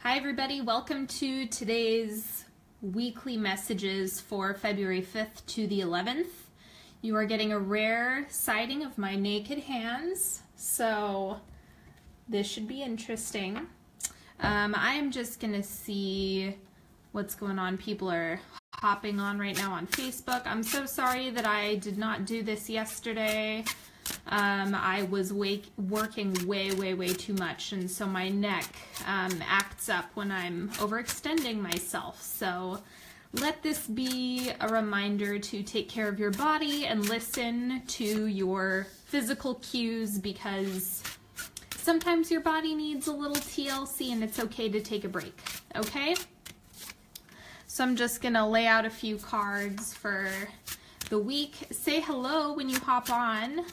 Hi everybody, welcome to today's weekly messages for February 5th to the 11th. You are getting a rare sighting of my naked hands, so this should be interesting. I am just going to see what's going on. People are hopping on right now on Facebook. I'm so sorry that I did not do this yesterday. I was working way too much, and so my neck acts up when I'm overextending myself. So let this be a reminder to take care of your body and listen to your physical cues, because sometimes your body needs a little TLC and it's okay to take a break, okay? So I'm just gonna lay out a few cards for the week. Say hello when you hop on.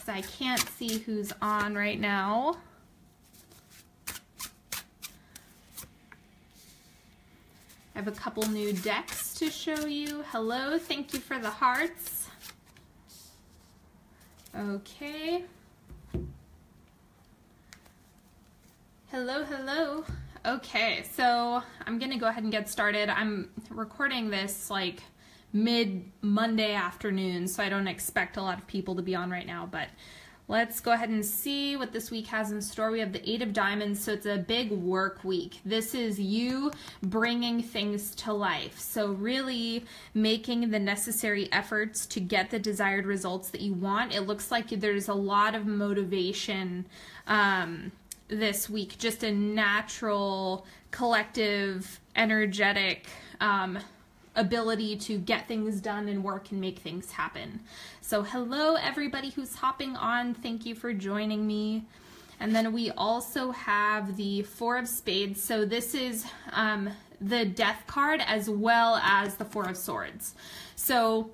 I can't see who's on right now. I have a couple new decks to show you. Hello, thank you for the hearts. Okay. Hello. Okay, so I'm gonna go ahead and get started. I'm recording this like mid-Monday afternoon, so I don't expect a lot of people to be on right now, but let's go ahead and see what this week has in store. We have the Eight of Diamonds, so it's a big work week. This is you bringing things to life, so really making the necessary efforts to get the desired results that you want. It looks like there's a lot of motivation this week, just a natural, collective, energetic ability to get things done and work and make things happen. So hello everybody who's hopping on, thank you for joining me. And then we also have the Four of Spades, so this is the Death card as well as the Four of Swords. So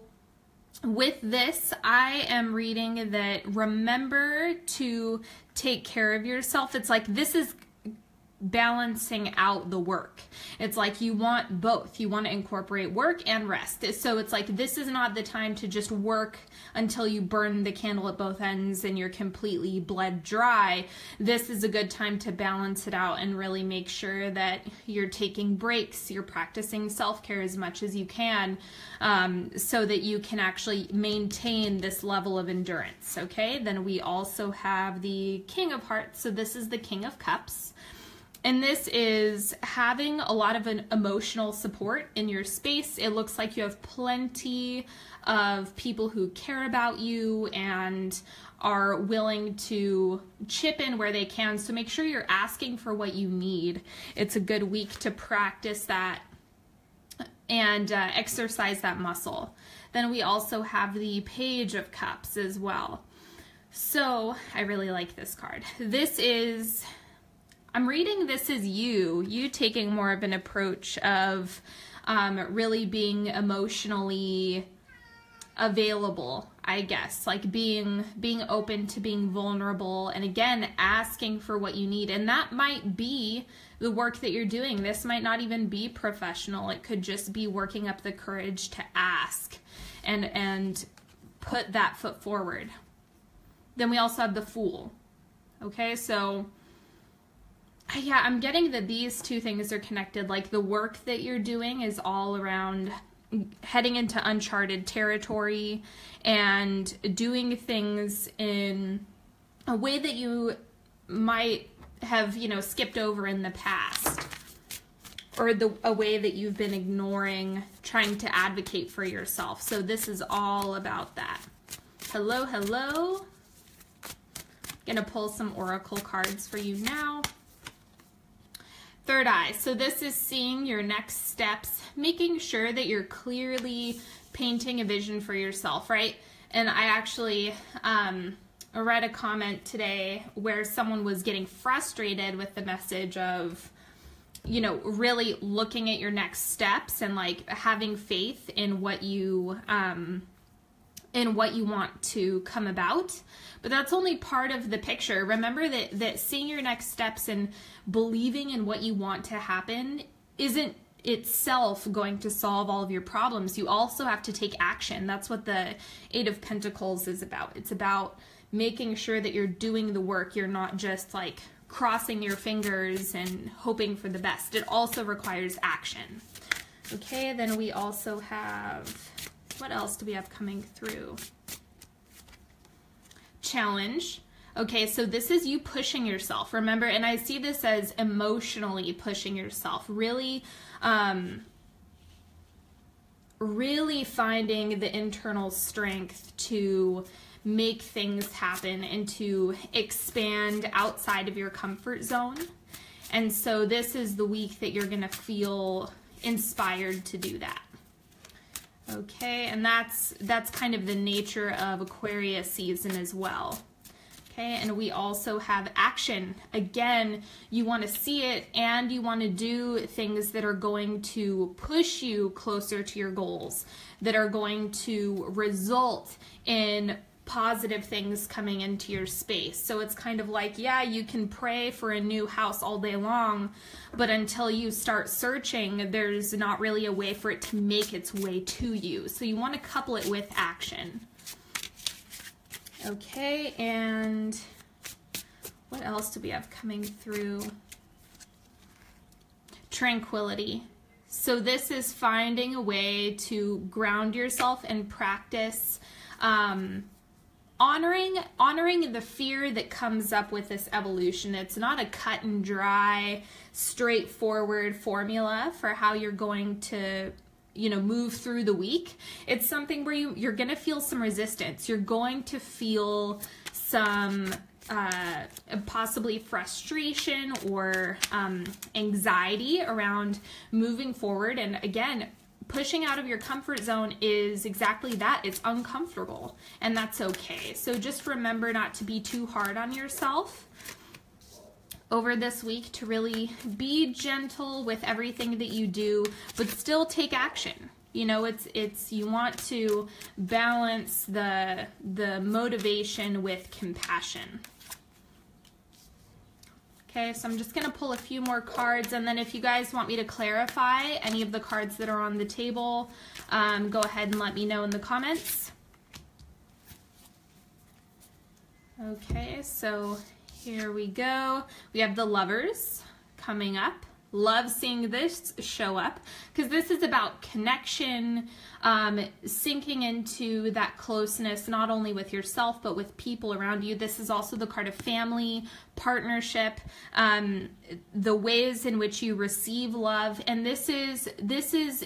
with this, I am reading that remember to take care of yourself. It's like this is balancing out the work. It's like you want both. You want to incorporate work and rest. So it's like this is not the time to just work until you burn the candle at both ends and you're completely bled dry. This is a good time to balance it out and really make sure that you're taking breaks, you're practicing self-care as much as you can, so that you can actually maintain this level of endurance, okay? Then we also have the King of Hearts, so this is the King of Cups. And this is having a lot of an emotional support in your space. It looks like you have plenty of people who care about you and are willing to chip in where they can. So make sure you're asking for what you need. It's a good week to practice that and exercise that muscle. Then we also have the Page of Cups as well. So I really like this card. This is... I'm reading this as you taking more of an approach of really being emotionally available, I guess, like being open to being vulnerable, and again, asking for what you need. And that might be the work that you're doing. This might not even be professional. It could just be working up the courage to ask and put that foot forward. Then we also have the Fool. Okay, so yeah, I'm getting that these two things are connected. Like the work that you're doing is all around heading into uncharted territory and doing things in a way that you might have, skipped over in the past, or a way that you've been ignoring, trying to advocate for yourself. So this is all about that. Hello. Gonna pull some oracle cards for you now. Third eye. So this is seeing your next steps, making sure that you're clearly painting a vision for yourself, right? And I actually read a comment today where someone was getting frustrated with the message of, really looking at your next steps and like having faith in what you want to come about. But that's only part of the picture. Remember that seeing your next steps and believing in what you want to happen isn't itself going to solve all of your problems. You also have to take action. That's what the Eight of Pentacles is about. It's about making sure that you're doing the work. You're not just like crossing your fingers and hoping for the best. It also requires action. Okay, then we also have, what else do we have coming through? Challenge. Okay, so this is you pushing yourself, remember, and I see this as emotionally pushing yourself, really, really finding the internal strength to make things happen and to expand outside of your comfort zone. And so this is the week that you're going to feel inspired to do that. Okay, and that's kind of the nature of Aquarius season as well. Okay, and we also have action. Again, you want to see it and you want to do things that are going to push you closer to your goals, that are going to result in positive things coming into your space. So it's kind of like, yeah, you can pray for a new house all day long, but until you start searching, there's not really a way for it to make its way to you. So you want to couple it with action. Okay, and what else do we have coming through? Tranquility. So this is finding a way to ground yourself and practice honoring the fear that comes up with this evolution. It's not a cut and dry, straightforward formula for how you're going to, you know, move through the week. It's something where you're going to feel some resistance. You're going to feel some possibly frustration or anxiety around moving forward. And again, pushing out of your comfort zone is exactly that. It's uncomfortable, and that's okay. So just remember not to be too hard on yourself over this week, to really be gentle with everything that you do, but still take action. You know, it's you want to balance the motivation with compassion. Okay, so I'm just going to pull a few more cards, and then if you guys want me to clarify any of the cards that are on the table, go ahead and let me know in the comments. Okay, so here we go. We have the Lovers coming up. Love seeing this show up because this is about connection, sinking into that closeness, not only with yourself, but with people around you. This is also the card of family, partnership, the ways in which you receive love. And this is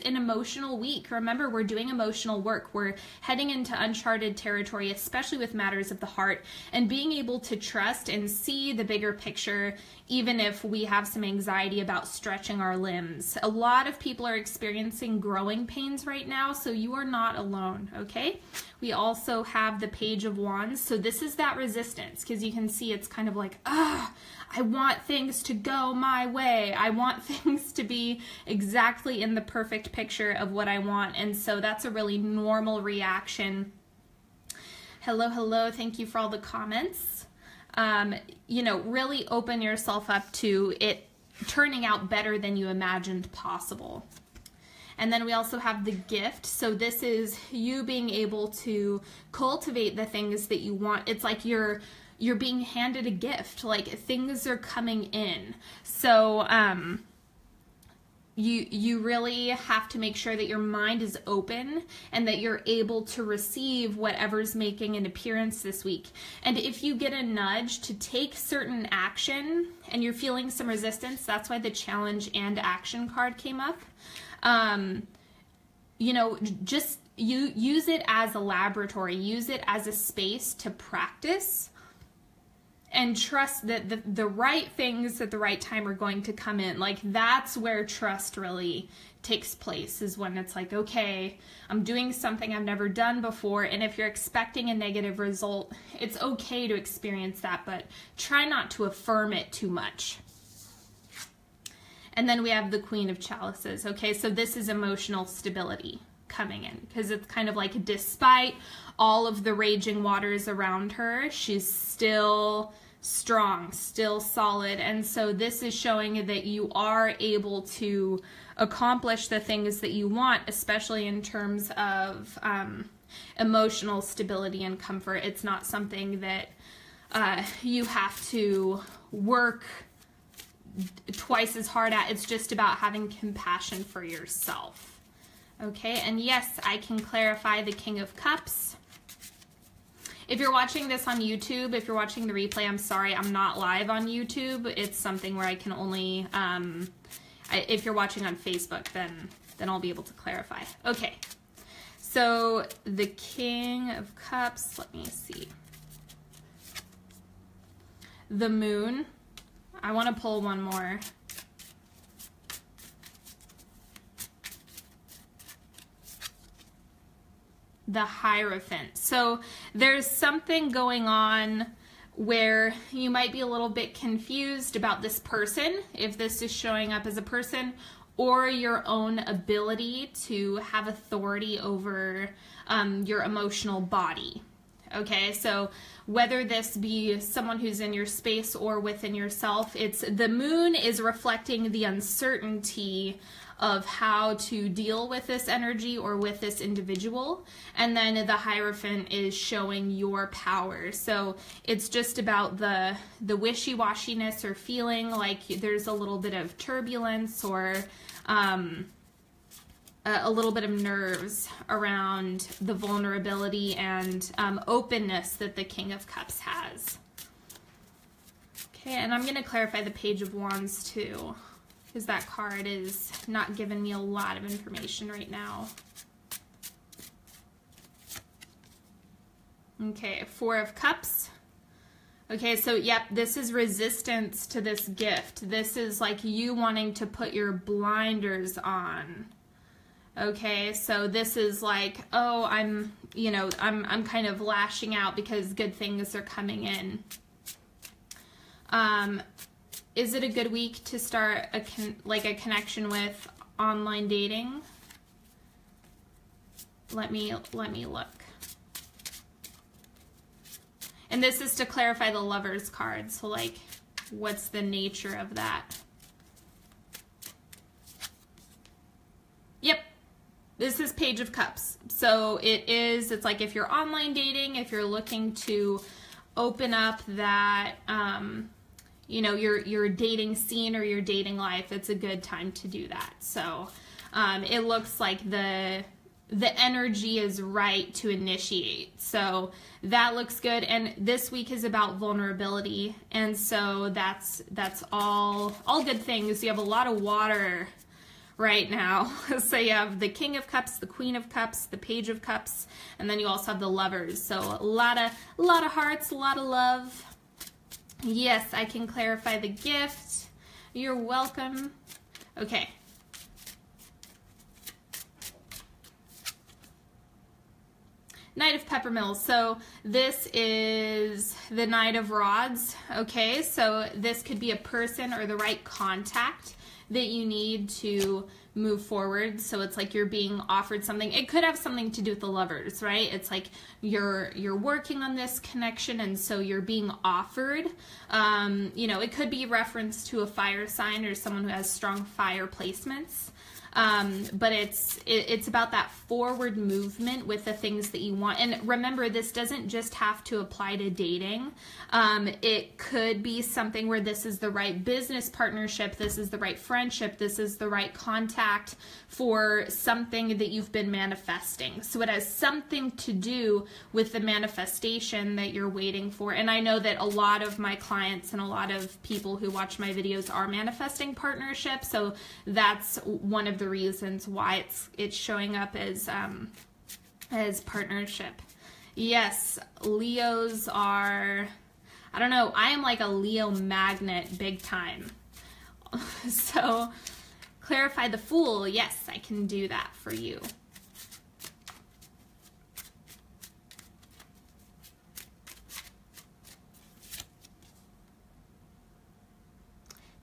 an emotional week. Remember, we're doing emotional work. We're heading into uncharted territory, especially with matters of the heart, and being able to trust and see the bigger picture, even if we have some anxiety about stretching our limbs. A lot of people are experiencing growing pains right now, so you are not alone, okay? We also have the Page of Wands. So this is that resistance, because you can see it's kind of like, I want things to go my way. I want things to be exactly in the perfect picture of what I want. And so that's a really normal reaction. Hello, hello. Thank you for all the comments. You know, really open yourself up to it turning out better than you imagined possible. And then we also have the Gift. So this is you being able to cultivate the things that you want. It's like you're being handed a gift, like things are coming in. So you really have to make sure that your mind is open and that you're able to receive whatever's making an appearance this week. And if you get a nudge to take certain action and you're feeling some resistance, that's why the Challenge and Action card came up. You know, just use it as a laboratory, use it as a space to practice, and trust that the right things at the right time are going to come in. Like, that's where trust really takes place, is when it's like, okay, I'm doing something I've never done before, and if you're expecting a negative result, it's okay to experience that, but try not to affirm it too much. And then we have the Queen of Chalices. Okay, so this is emotional stability coming in, because it's kind of like, despite all of the raging waters around her, she's still strong, still solid. And so this is showing that you are able to accomplish the things that you want, especially in terms of emotional stability and comfort. It's not something that you have to work twice as hard at. It's just about having compassion for yourself. Okay, and yes, I can clarify the King of Cups. If you're watching this on YouTube, if you're watching the replay, I'm sorry, I'm not live on YouTube. It's something where I can only, if you're watching on Facebook, then I'll be able to clarify. Okay, so the King of Cups, let me see. The Moon. I want to pull one more. The Hierophant. So there's something going on where you might be a little bit confused about this person, if this is showing up as a person, or your own ability to have authority over your emotional body. Okay, so whether this be someone who's in your space or within yourself, the Moon is reflecting the uncertainty of how to deal with this energy or with this individual, and then the Hierophant is showing your power. So it's just about the wishy-washiness or feeling like there's a little bit of turbulence or a little bit of nerves around the vulnerability and openness that the King of Cups has. Okay, and I'm going to clarify the Page of Wands too, because that card is not giving me a lot of information right now. Okay, Four of Cups. Okay, so yep, this is resistance to this gift. This is like you wanting to put your blinders on. Okay, so this is like, oh, I'm kind of lashing out because good things are coming in. Is it a good week to start a connection with online dating? Let me look. And this is to clarify the Lovers card. So like, what's the nature of that? Yep. This is Page of Cups. So it's like if you're online dating, if you're looking to open up that, your dating scene or your dating life, it's a good time to do that. So it looks like the energy is right to initiate. So that looks good. And this week is about vulnerability. And so that's all good things. You have a lot of water right now. So you have the King of Cups, the Queen of Cups, the Page of Cups, and then you also have the Lovers. So a lot of hearts, a lot of love. Yes, I can clarify the gift. You're welcome. Okay. Knight of Peppermills. So this is the Knight of Rods. Okay, so this could be a person or the right contact that you need to move forward. So it's like you're being offered something. It could have something to do with the Lovers, right? It's like you're working on this connection, and so you're being offered. It could be reference to a fire sign or someone who has strong fire placements. But it's about that forward movement with the things that you want. And remember, this doesn't just have to apply to dating. It could be something where this is the right business partnership, this is the right friendship, this is the right contact for something that you've been manifesting. So it has something to do with the manifestation that you're waiting for. And I know that a lot of my clients and a lot of people who watch my videos are manifesting partnerships. So that's one of the reasons why it's showing up as partnership. Yes, Leos are, I don't know, I am like a Leo magnet big time. So clarify the Fool. Yes, I can do that for you.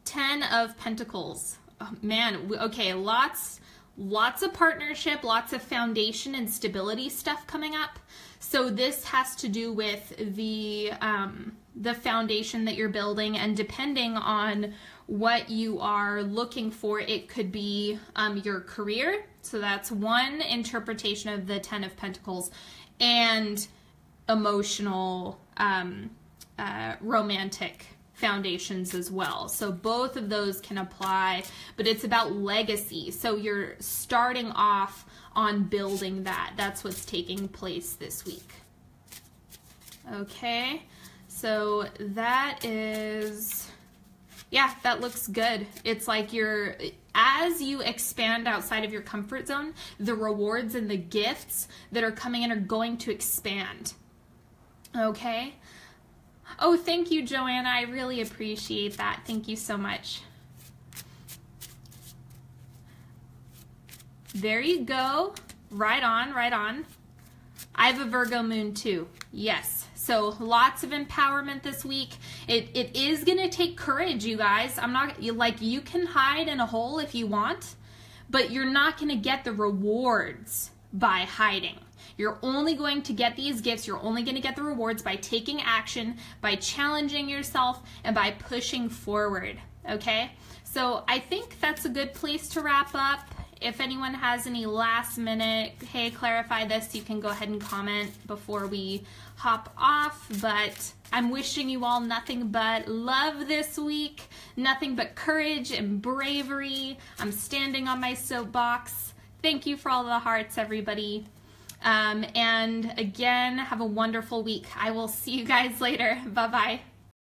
Ten of Pentacles. Oh, man, okay, lots of partnership, lots of foundation and stability stuff coming up. So this has to do with the foundation that you're building, and depending on what you are looking for, it could be your career. So that's one interpretation of the Ten of Pentacles, and emotional, romantic foundations as well. So both of those can apply, but it's about legacy. So you're starting off on building that. That's what's taking place this week. Okay, so that is, yeah, that looks good. It's like as you expand outside of your comfort zone, the rewards and the gifts that are coming in are going to expand. Okay. Oh, thank you, Joanna. I really appreciate that. Thank you so much. There you go. Right on, right on. I have a Virgo moon too. Yes. So lots of empowerment this week. It is going to take courage, you guys. I'm not, like, you can hide in a hole if you want, but you're not going to get the rewards by hiding. You're only going to get these gifts, you're only going to get the rewards by taking action, by challenging yourself, and by pushing forward, okay? So I think that's a good place to wrap up. If anyone has any last minute, hey, clarify this, you can go ahead and comment before we hop off. But I'm wishing you all nothing but love this week, nothing but courage and bravery. I'm standing on my soapbox. Thank you for all the hearts, everybody. And again, have a wonderful week. I will see you guys later. Bye-bye.